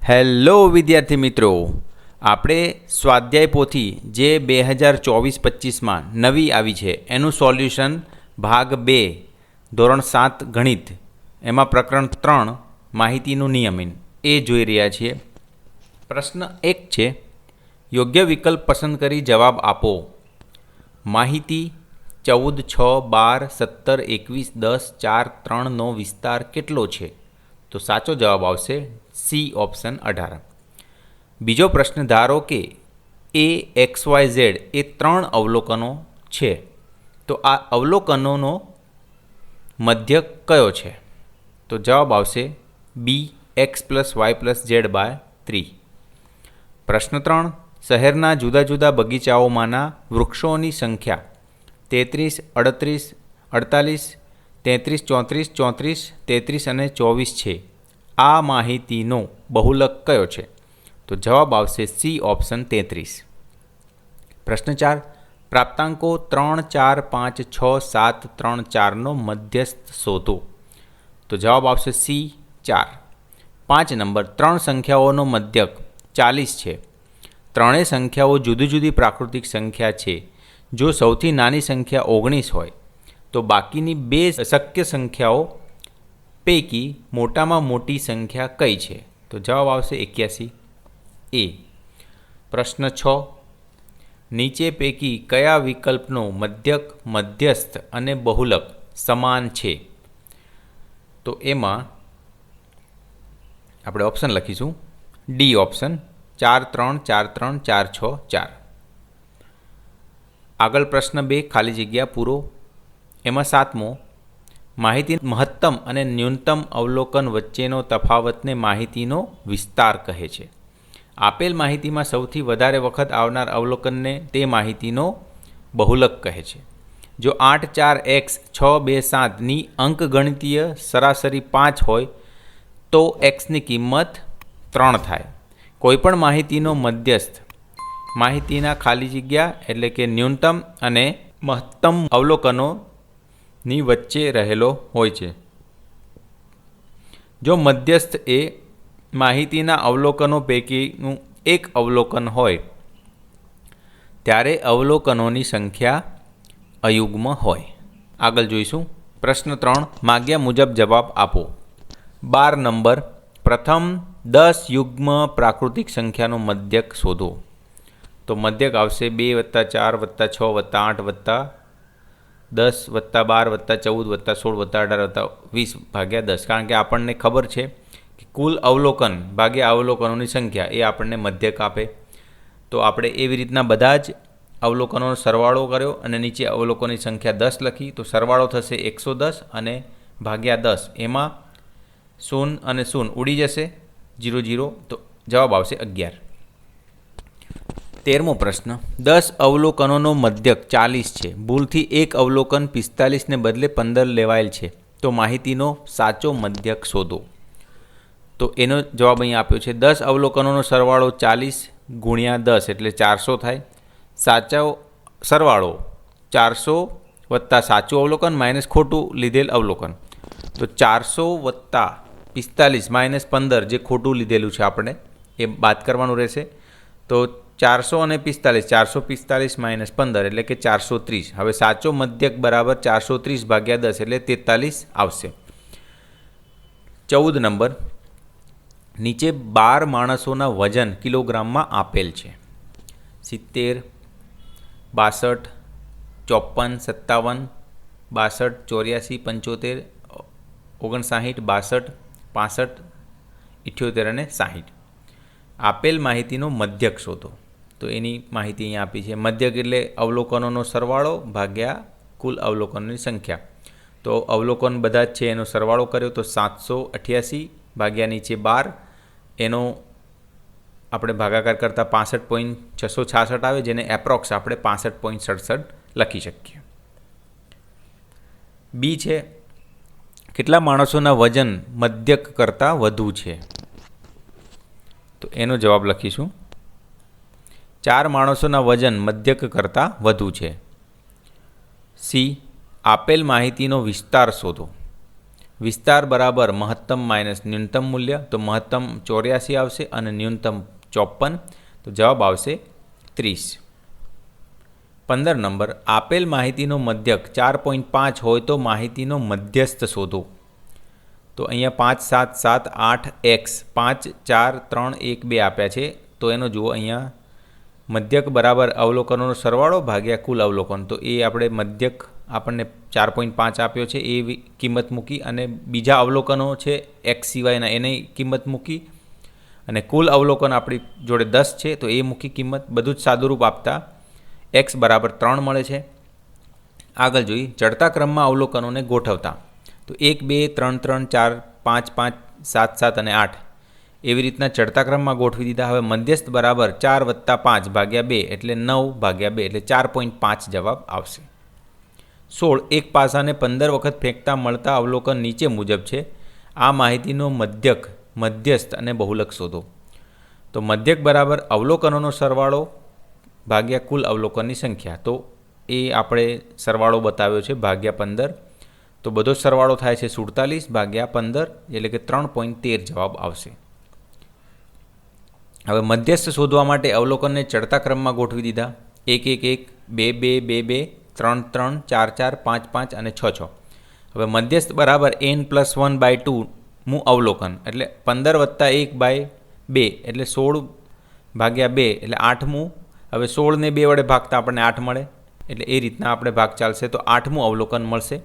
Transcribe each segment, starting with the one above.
Hello વિદ્યાર્થી મિત્રો, આપણે સ્વાધ્યાય પોથી જે 2024-25માં નવી આવી છે એનું સોલ્યુશન ભાગ 2 ધોરણ 7 ગણિત એમાં પ્રકરણ 3 માહિતીનું નિયમન એ જોઈ રહ્યા છીએ. પ્રશ્ન 1 છે, યોગ્ય વિકલ્પ પસંદ કરી જવાબ આપો. માહિતી 14, 6, 12, 17, 21, 10, 4, 3નો વિસ્તાર કેટલો છે? તો સાચો જવાબ આવશે સી ઓપ્શન 18. બીજો પ્રશ્ન, ધારો કે XYZ એ 3 અવલોકનો છે, તો આ અવલોકનોનો મધ્યક કયો છે? તો જવાબ આવશે બી x + y + z/3. પ્રશ્ન 3, શહેરના જુદા જુદા બગીચાઓમાંના વૃક્ષોની સંખ્યા 33, 38, 48, 33, 34, 34, 33 અને 24 છે. આ માહિતીનો બહુલક કયો છે? તો જવાબ આવશે સી ઓપ્શન 33. પ્રશ્ન 4, પ્રાપ્તાંકો 3, 4, 5, 6, 7, 3, 4નો મધ્યસ્થ શોધો. તો જવાબ આવશે સી 4. 5 નંબર, 3 સંખ્યાઓનો મધ્યક 40 છે. ત્રણેય સંખ્યાઓ જુદી જુદી પ્રાકૃતિક સંખ્યા છે. જો સૌથી નાની સંખ્યા 19 હોય તો બાકીની 2 શક્ય સંખ્યાઓ પૈકી મોટામાં મોટી સંખ્યા કઈ છે? તો જવાબ આવશે 81 એ. પ્રશ્ન 6, નીચે પૈકી કયા વિકલ્પનો મધ્યક, મધ્યસ્થ અને બહુલક સમાન છે? તો એમાં આપણે ઓપ્શન લખીશું ડી ઓપ્શન 4, 3, 4, 3, 4, 6, 4. આગળ પ્રશ્ન 2, ખાલી જગ્યા પૂરો. એમાં 7મો, માહિતી મહત્તમ અને ન્યૂનતમ અવલોકન વચ્ચેનો તફાવતને માહિતીનો વિસ્તાર કહે છે. આપેલ માહિતીમાં સૌથી વધારે વખત આવનાર અવલોકનને તે માહિતીનો બહુલક કહે છે. જો 8, 4, x, 6, 2, 7ની અંકગણિતીય સરાસરી 5 હોય તો xની કિંમત 3 થાય. કોઈપણ માહિતીનો મધ્યસ્થ માહિતીના ખાલી જગ્યા એટલે કે ન્યૂનતમ અને મહત્તમ અવલોકનોની વચ્ચે રહેલો હોય છે. જો મધ્યસ્થ એ માહિતીના અવલોકનો પૈકીનું એક અવલોકન હોય ત્યારે અવલોકનોની સંખ્યા અયુગ્મ હોય. આગળ જોઈશું. પ્રશ્ન 3, માગ્યા મુજબ જવાબ આપો. 12 નંબર, પ્રથમ 10 યુગ્મ પ્રાકૃતિક સંખ્યાનો મધ્યક શોધો. તો મધ્યક આવશે 2 + 4 + 6 + 8 + 10 + 12 + 14 + 16 + 18 + 20/10. કારણ કે આપણને ખબર છે કે કુલ અવલોકન ભાગ્યા અવલોકનોની સંખ્યા એ આપણને મધ્યક આપે. તો આપણે એવી રીતના બધા જ અવલોકનોનો સરવાળો કર્યો અને નીચે અવલોકનોની સંખ્યા 10 લખી. તો સરવાળો થશે 110 અને ભાગ્યા 10. એમાં 0 અને 0 ઉડી જશે, 0, 0. તો જવાબ આવશે 11. 13મો પ્રશ્ન, 10 અવલોકનોનો મધ્યક 40 છે. ભૂલથી એક અવલોકન 45ને બદલે 15 લેવાયેલ છે. તો માહિતીનો સાચો મધ્યક શોધો. તો એનો જવાબ અહીં આપ્યો છે. 10 અવલોકનોનો સરવાળો 40 × 10 એટલે 400 થાય. સાચો સરવાળો 400 + સાચું અવલોકન માઇનસ ખોટું લીધેલ અવલોકન. તો 400 + 45 - 15 જે ખોટું લીધેલું છે આપણે એ બાદ કરવાનું રહેશે. તો 400 અને 45, 445 - 15 એટલે કે 430. હવે સાચો મધ્યક બરાબર 430/10 એટલે 43 આવશે. 14 નંબર, નીચે 12 માણસોના વજન કિલોગ્રામમાં આપેલ છે. 70, 62, 54, 57, 62, 84, 75, 59, 62, 65, 78 અને 60. આપેલ માહિતીનો મધ્યક શોધો. તો એની માહિતી અહીંયા આપી છે. મધ્યક એટલે અવલોકનોનો સરવાળો ભાગ્યા કુલ અવલોકનોની સંખ્યા. તો અવલોકન બધા જ છે એનો સરવાળો કર્યો તો 788 ભાગ્યા નીચે 12, એનો આપણે ભાગાકાર કરતાં 65.666 આવે, જેને એપ્રોક્સ આપણે 65.67 લખી શકીએ. બી છે, કેટલા માણસોના વજન મધ્યક કરતાં વધુ છે? તો એનો જવાબ લખીશું 4 માણસોના વજન મધ્યક કરતાં વધુ છે. સી, આપેલ માહિતીનો વિસ્તાર શોધો. વિસ્તાર બરાબર મહત્તમ માઇનસ ન્યૂનતમ મૂલ્ય, તો મહત્તમ 84 આવશે અને ન્યૂનતમ 54, તો જવાબ આવશે 30. 15 નંબર, આપેલ માહિતીનો મધ્યક 4.5 હોય તો માહિતીનો મધ્યસ્થ શોધો. તો અહીંયા 5, 7, 7, 8, x 5, 4, 3, 1, 2 આપ્યા છે. તો એનો જુઓ અહીંયા મધ્યક બરાબર અવલોકનોનો સરવાળો ભાગ્યા કુલ અવલોકન. તો એ આપણે મધ્યક આપણને 4.5 આપ્યો છે એ કિંમત મૂકી અને બીજા અવલોકનો છે x સિવાયના એની કિંમત મૂકી અને કુલ અવલોકન આપણી જોડે 10 છે તો એ મૂકી કિંમત. બધું જ સાદુરૂપ આપતા x બરાબર 3 મળે છે. આગળ જોઈએ ચડતા ક્રમમાં અવલોકનોને ગોઠવતા. તો 1, 2, 3, 3, 4, 5, 5, 7, 7 અને 8 એવી રીતના ચડતા ક્રમમાં ગોઠવી દીધા. હવે મધ્યસ્થ બરાબર 4 + 5 ભાગ્યા 2 એટલે 9 ભાગ્યા 2 એટલે 4.5 જવાબ આવશે. 16, એક પાસાને 15 વખત ફેંકતા મળતા અવલોકન નીચે મુજબ છે. આ માહિતીનો મધ્યક, મધ્યસ્થ અને બહુલક શોધો. તો મધ્યક બરાબર અવલોકનોનો સરવાળો ભાગ્યા કુલ અવલોકનની સંખ્યા. તો એ આપણે સરવાળો બતાવ્યો છે ભાગ્યા 15. તો બધો સરવાળો થાય છે 47 ભાગ્યા 15 એટલે કે 3.13 જવાબ આવશે. હવે મધ્યસ્થ શોધવા માટે અવલોકનને ચડતા ક્રમમાં ગોઠવી દીધા. 1, 1, 1, 2, 2, 2, 2, 3, 3, 4, 4, 5, 5 અને 6, 6. હવે મધ્યસ્થ બરાબર n+1/2 મું અવલોકન એટલે 15 + 1/2 એટલે 16 ભાગ્યા 2 એટલે 8મું. હવે 16ને 2 વડે ભાગતા આપણને 8 મળે એટલે એ રીતના આપણે ભાગ ચાલશે તો 8મું અવલોકન મળશે.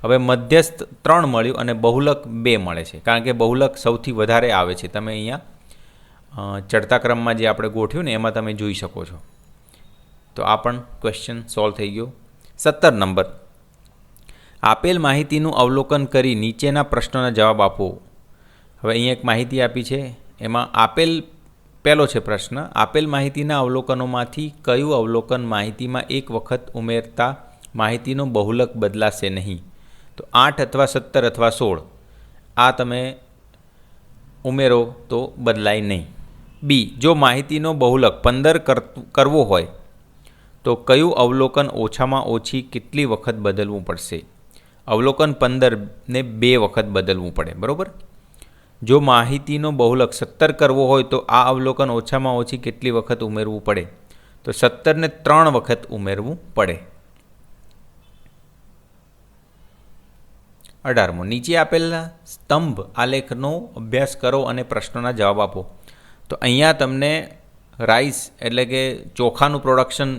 હવે મધ્યસ્થ 3 મળ્યું અને બહુલક 2 મળે છે કારણ કે બહુલક સૌથી વધારે આવે છે. તમે અહીંયા ચડતા ક્રમમાં જે આપણે ગોઠવ્યું ને એમાં તમે જોઈ શકો છો. તો આ પણ ક્વેશ્ચન સોલ્વ થઈ ગયો. 17 નંબર, આપેલ માહિતીનું અવલોકન કરી નીચેના પ્રશ્નોના જવાબ આપો. હવે અહીંયા એક માહિતી આપી છે એમાં આપેલ પહેલો છે પ્રશ્ન, આપેલ માહિતીના અવલોકનોમાંથી કયું અવલોકન માહિતીમાં એક વખત ઉમેરતા માહિતીનો બહુલક બદલાશે નહીં? તો 8 અથવા 17 અથવા 16 આ તમે ઉમેરો તો બદલાય નહીં. બી, જો માહિતીનો બહુલક 15 કરવો હોય તો કયું અવલોકન ઓછામાં ઓછી કેટલી વખત બદલવું પડશે? અવલોકન 15ને 2 વખત બદલવું પડે, બરાબર. જો માહિતીનો બહુલક 17 કરવો હોય તો આ અવલોકન ઓછામાં ઓછી કેટલી વખત ઉમેરવું પડે? તો 17ને 3 વખત ઉમેરવું પડે. 18મો, નીચે આપેલા સ્તંભ આલેખનો અભ્યાસ કરો અને પ્રશ્નોના જવાબ આપો. તો અહીંયા તમને રાઈસ એટલે કે ચોખાનું પ્રોડક્શન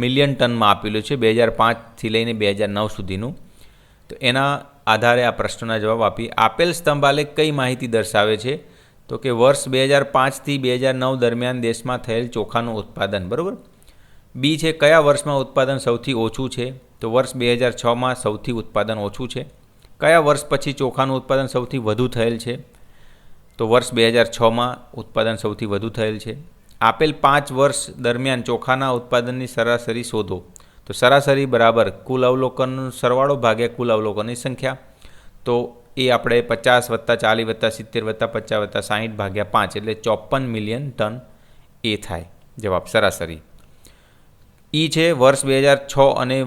મિલિયન ટનમાં આપેલું છે 2005થી લઈને 2009 સુધીનું. તો એના આધારે આ પ્રશ્નોના જવાબ આપી. આપેલ સ્તંભ આલેખ કઈ માહિતી દર્શાવે છે? તો કે વર્ષ 2005થી 2009 દરમિયાન દેશમાં થયેલ ચોખાનું ઉત્પાદન, બરાબર. બી છે કયા વર્ષમાં ઉત્પાદન સૌથી ઓછું છે? તો વર્ષ 2006માં સૌથી ઉત્પાદન ઓછું છે. કયા વર્ષ પછી ચોખાનું ઉત્પાદન સૌથી વધુ થયેલ છે? તો વર્ષ 2006માં ઉત્પાદન સૌથી વધુ થયેલ છે. આપેલ 5 વર્ષ દરમિયાન ચોખાના ઉત્પાદનની સરાસરી શોધો. તો સરાસરી બરાબર કુલ અવલોકનનો સરવાળો ભાગ્યા કુલ અવલોકનની સંખ્યા. તો એ આપણે 50 + 40 + 70 + 50 + 60 ભાગ્યા 5 એટલે 54 મિલિયન ટન એ થાય જવાબ સરાસરી. ઈ છે વર્ષ 2006 અને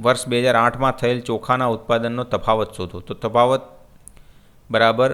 વર્ષ 2008માં થયેલ ચોખાના ઉત્પાદનનો તફાવત શોધો. તો તફાવત બરાબર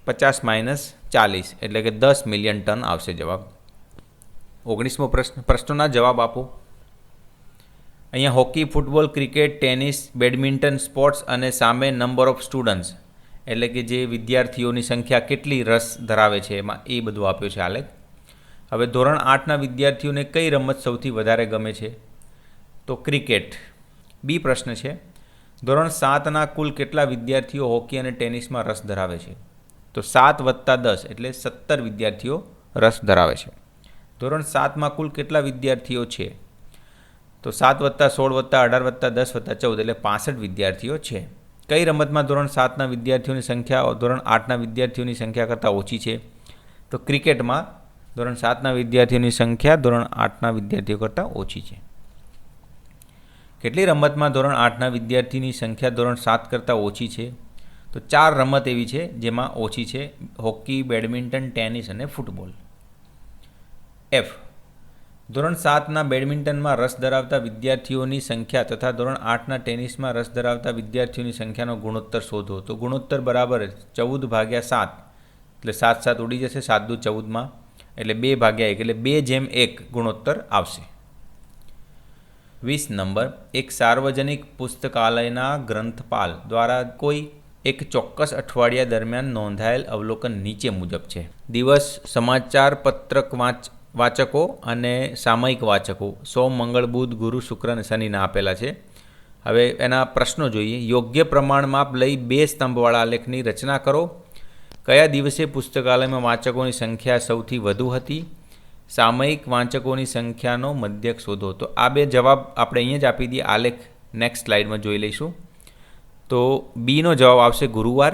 50 - 40 એટલે કે 10 મિલિયન ટન આવશે જવાબ. 19મો પ્રશ્ન, પ્રશ્નોના જવાબ આપો. અહીંયા hockey, football, cricket, tennis, badminton, sports અને સામે નંબર ઓફ સ્ટુડન્ટ્સ એટલે કે જે વિદ્યાર્થીઓની સંખ્યા કેટલી રસ ધરાવે છે એમાં એ બધું આપ્યું છે આલેખ. હવે ધોરણ 8ના વિદ્યાર્થીઓને કઈ રમત સૌથી વધારે ગમે છે? તો ક્રિકેટ. બી પ્રશ્ન છે ધોરણ 7ના કુલ કેટલા વિદ્યાર્થીઓ હોકી અને ટેનિસમાં રસ ધરાવે છે? તો 7 + 10 એટલે 17 વિદ્યાર્થીઓ રસ ધરાવે છે. ધોરણ 7માં કુલ કેટલા વિદ્યાર્થીઓ છે? તો 7 + 16 + 18 + 10 + 14 એટલે 65 વિદ્યાર્થીઓ છે. કઈ રમતમાં ધોરણ 7ના વિદ્યાર્થીઓની સંખ્યા ધોરણ 8ના વિદ્યાર્થીઓની સંખ્યા કરતાં ઓછી છે? તો ક્રિકેટમાં ધોરણ 7ના વિદ્યાર્થીઓની સંખ્યા ધોરણ 8ના વિદ્યાર્થીઓ કરતાં ઓછી છે. કેટલી રમતમાં ધોરણ 8ના વિદ્યાર્થીની સંખ્યા ધોરણ 7 કરતાં ઓછી છે? તો 4 રમત એવી છે જેમાં ઓછી છે: હોકી, બેડમિન્ટન, ટેનિસ અને ફૂટબોલ. એફ, ધોરણ 7ના બેડમિન્ટનમાં રસ ધરાવતા વિદ્યાર્થીઓની સંખ્યા તથા ધોરણ 8ના ટેનિસમાં રસ ધરાવતા વિદ્યાર્થીઓની સંખ્યાનો ગુણોત્તર શોધો. તો ગુણોત્તર બરાબર 14/7 એટલે 7 7 ઉડી જશે, 7 દુ 14માં એટલે 2/1 એટલે 2:1 ગુણોત્તર આવશે. 20 નંબર, એક સાર્વજનિક પુસ્તકાલયના ગ્રંથપાલ દ્વારા કોઈ એક ચોક્કસ અઠવાડિયા દરમિયાન નોંધાયેલ અવલોકન નીચે મુજબ છે. દિવસ, સમાચાર પત્રક વાચકો અને સામયિક વાચકો સોમ, મંગળ, બુધ, ગુરુ, શુક્ર અને શનિના આપેલા છે. હવે એના પ્રશ્નો જોઈએ. યોગ્ય પ્રમાણ માપ લઈ 2 સ્તંભવાળા આલેખની રચના કરો. કયા દિવસે પુસ્તકાલયમાં વાંચકોની સંખ્યા સૌથી વધુ હતી? સામયિક વાંચકોની સંખ્યાનો મધ્યક શોધો. તો આ 2 જવાબ આપણે અહીંયા જ આપી દઈએ. આલેખ નેક્સ્ટ સ્લાઇડમાં જોઈ લઈશું. તો બીનો જવાબ આવશે ગુરુવાર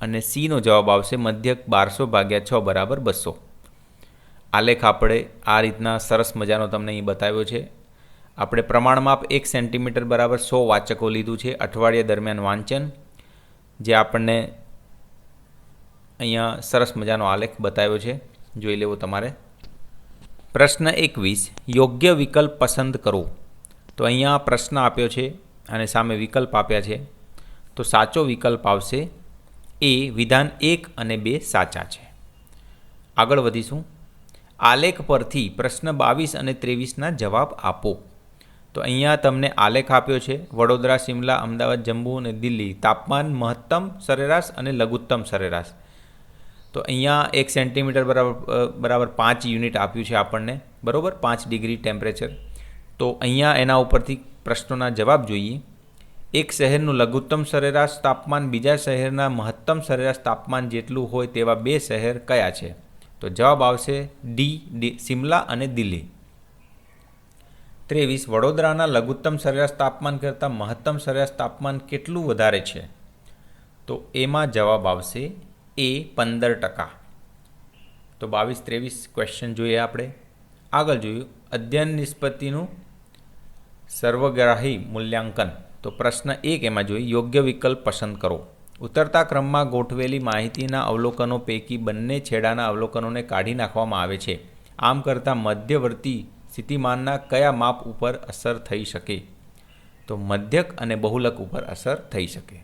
અને સીનો જવાબ આવશે મધ્યક 1200/6 બરાબર 200. આલેખ આપણે આ રીતના સરસ મજાનો તમને અહીં બતાવ્યો છે. આપણે પ્રમાણમાપ 1 સેન્ટીમીટર બરાબર 100 વાચકો લીધું છે અઠવાડિયા દરમિયાન વાંચન, જે આપણને અહીંયા સરસ મજાનો આલેખ બતાવ્યો છે, જોઈ લેવો તમારે. પ્રશ્ન 21, યોગ્ય વિકલ્પ પસંદ કરો. તો અહીંયા પ્રશ્ન આપ્યો છે અને સામે વિકલ્પ આપ્યા છે. તો સાચો વિકલ્પ આવશે એ. વિધાન 1 અને 2 સાચા છે. આગળ વધીશું. આલેખ પરથી પ્રશ્ન 22 અને 23ના જવાબ આપો. તો અહીંયા તમને આલેખ આપ્યો છે. વડોદરા, શિમલા, અમદાવાદ, જમ્મુ અને દિલ્હી તાપમાન મહત્તમ સરેરાશ અને લઘુત્તમ સરેરાશ. તો અહીંયા 1 સેન્ટીમીટર બરાબર 5 યુનિટ આપ્યું છે આપણને, બરાબર 5 ડિગ્રી ટેમ્પરેચર. તો અહીંયા એના ઉપરથી પ્રશ્નોના જવાબ જોઈએ. એક શહેરનું લઘુત્તમ સરેરાશ તાપમાન બીજા શહેરના મહત્તમ સરેરાશ તાપમાન જેટલું હોય તેવા 2 શહેર કયા છે? તો જવાબ આવશે ડી, શિમલા અને દિલ્હી. 23, વડોદરાના લઘુત્તમ સરેરાશ તાપમાન કરતાં મહત્તમ સરેરાશ તાપમાન કેટલું વધારે છે? તો એમાં જવાબ આવશે એ 15%. તો 22-23 ક્વેશ્ચન જોઈએ આપણે. આગળ જોયું અધ્યયન નિષ્પત્તિનું સર્વગ્રાહી મૂલ્યાંકન. તો પ્રશ્ન 1 એમાં જોઈએ યોગ્ય વિકલ્પ પસંદ કરો. ઉતરતા ક્રમમાં ગોઠવેલી માહિતીના અવલોકનો પૈકી બંને છેડાના અવલોકનોને કાઢી નાખવામાં આવે છે. આમ કરતાં મધ્યવર્તી સ્થિતિમાનના કયા માપ ઉપર અસર થઈ શકે? તો મધ્યક અને બહુલક ઉપર અસર થઈ શકે.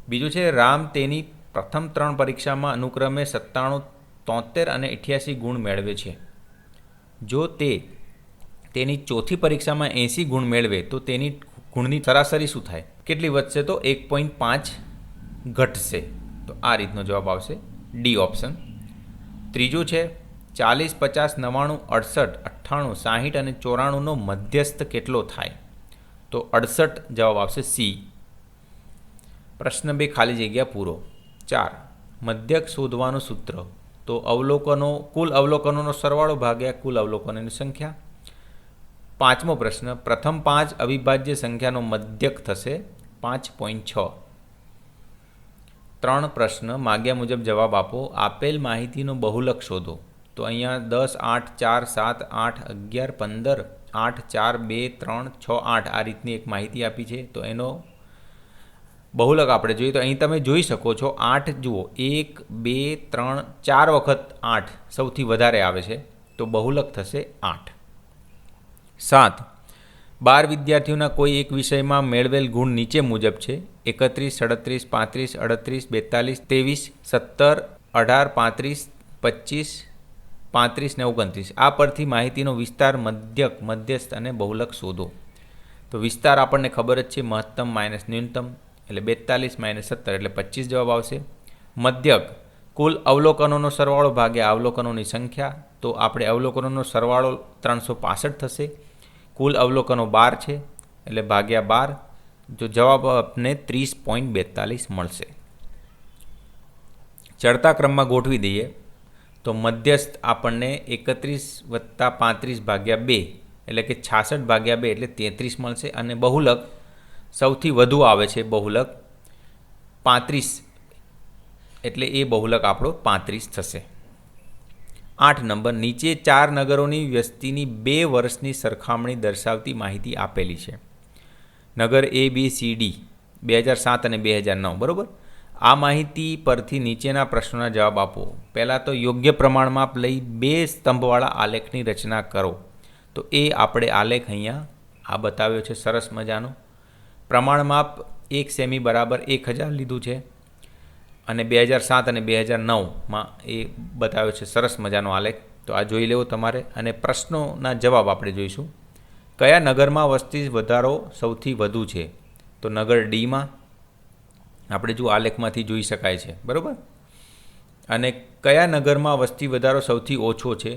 બીજું છે રામ તેની પ્રથમ 3 પરીક્ષામાં અનુક્રમે 97, 73 અને 88 ગુણ મેળવે છે. જો તે તેની ચોથી પરીક્ષામાં 80 ગુણ મેળવે તો તેની ગુણની સરાસરી શું થાય? કેટલી વધશે? તો 1.5 ઘટશે. તો આ રીતનો જવાબ આવશે ડી ઓપ્શન. ત્રીજું છે 40, 50, 99, 68, 98, 60 અને 94નો મધ્યસ્થ કેટલો થાય? તો 68 જવાબ આવશે સી. પ્રશ્ન 2 ખાલી જગ્યા પૂરો. 4, મધ્યક શોધવાનું સૂત્ર. તો કુલ અવલોકનોનો સરવાળો ભાગ્યા કુલ અવલોકનોની સંખ્યા. 5મો પ્રશ્ન, પ્રથમ 5 અવિભાજ્ય સંખ્યાનો મધ્યક થશે 5.6. 3 પ્રશ્ન માગ્યા મુજબ જવાબ આપો. આપેલ માહિતીનો બહુલક શોધો. તો અહીંયા 10, 8, 4, 7, 8, 11, 15, 8, 4, 2, 3, 6, 8 આ રીતની એક માહિતી આપી છે. તો એનો બહુલક આપણે જોઈએ તો અહીં તમે જોઈ શકો છો 8 જુઓ 1, 2, 3, 4 વખત 8 સૌથી વધારે આવે છે. તો બહુલક થશે 8. 7, 12 વિદ્યાર્થીઓના કોઈ એક વિષયમાં મેળવેલ ગુણ નીચે મુજબ છે. 31, 37, 35, 38, 42, 23, 17, 18, 35, 25, 35 ને 29 આ પરથી માહિતીનો વિસ્તાર, મધ્યક, મધ્યસ્થ અને બહુલક શોધો. તો વિસ્તાર આપણને ખબર જ છે મહત્તમ માઇનસ ન્યૂનતમ એટલે 42 - 17 એટલે 25 જવાબ આવશે. મધ્યક કુલ અવલોકનોનો સરવાળો ભાગ્યા અવલોકનોની સંખ્યા. તો આપણે અવલોકનોનો સરવાળો 365 થશે. કુલ અવલોકનો 12 છે એટલે ભાગ્યા 12. જો જવાબ આપને 30.42 મળશે. ચડતા ક્રમમાં ગોઠવી દઈએ તો મધ્યસ્થ આપણને 31 + 35 ભાગ્યા 2 એટલે કે 66 ભાગ્યા 2 એટલે 33 મળશે. અને બહુલક સૌથી વધુ આવે છે બહુલક 35 એટલે એ બહુલક આપણો 35 થશે. 8 નંબર, નીચે 4 નગરોની વસ્તીની 2 વર્ષની સરખામણી દર્શાવતી માહિતી આપેલી છે. નગર A, B, C, D 2007 અને 2009 બરાબર. આ માહિતી પરથી નીચેના પ્રશ્નોના જવાબ આપો. પહેલાં તો યોગ્ય પ્રમાણ માપ લઈ 2 સ્તંભવાળા આલેખની રચના કરો. તો એ આપણે આલેખ અહીંયા આ બતાવ્યો છે સરસ મજાનો. પ્રમાણ માપ 1 સેમી બરાબર 1000 લીધું છે અને 2007 અને 2009માં એ બતાવ્યો છે સરસ મજાનો આલેખ. તો આ જોઈ લેવો તમારે. અને પ્રશ્નોના જવાબ આપણે જોઈશું. કયા નગરમાં વસ્તી વધારો સૌથી વધુ છે? તો નગર ડીમાં આપણે જો આલેખમાંથી જોઈ શકાય છે, બરાબર. અને કયા નગરમાં વસ્તી વધારો સૌથી ઓછો છે?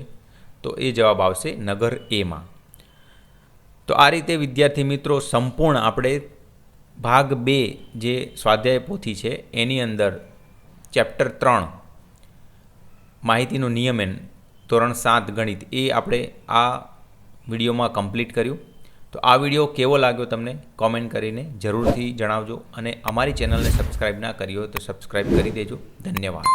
તો એ જવાબ આવશે નગર એમાં. તો આ રીતે વિદ્યાર્થી મિત્રો સંપૂર્ણ આપણે ભાગ 2 જે સ્વાધ્યાય પોથી છે એની અંદર ચેપ્ટર 3 માહિતીનું નિયમન ધોરણ 7 ગણિત એ આપણે આ વિડીયોમાં કમ્પ્લીટ કર્યું. તો આ વિડીયો કેવો લાગ્યો તમને કોમેન્ટ કરીને જરૂરથી જણાવજો. અને અમારી ચેનલને સબસ્ક્રાઈબ ના કરી હોય તો સબસ્ક્રાઈબ કરી દેજો. ધન્યવાદ.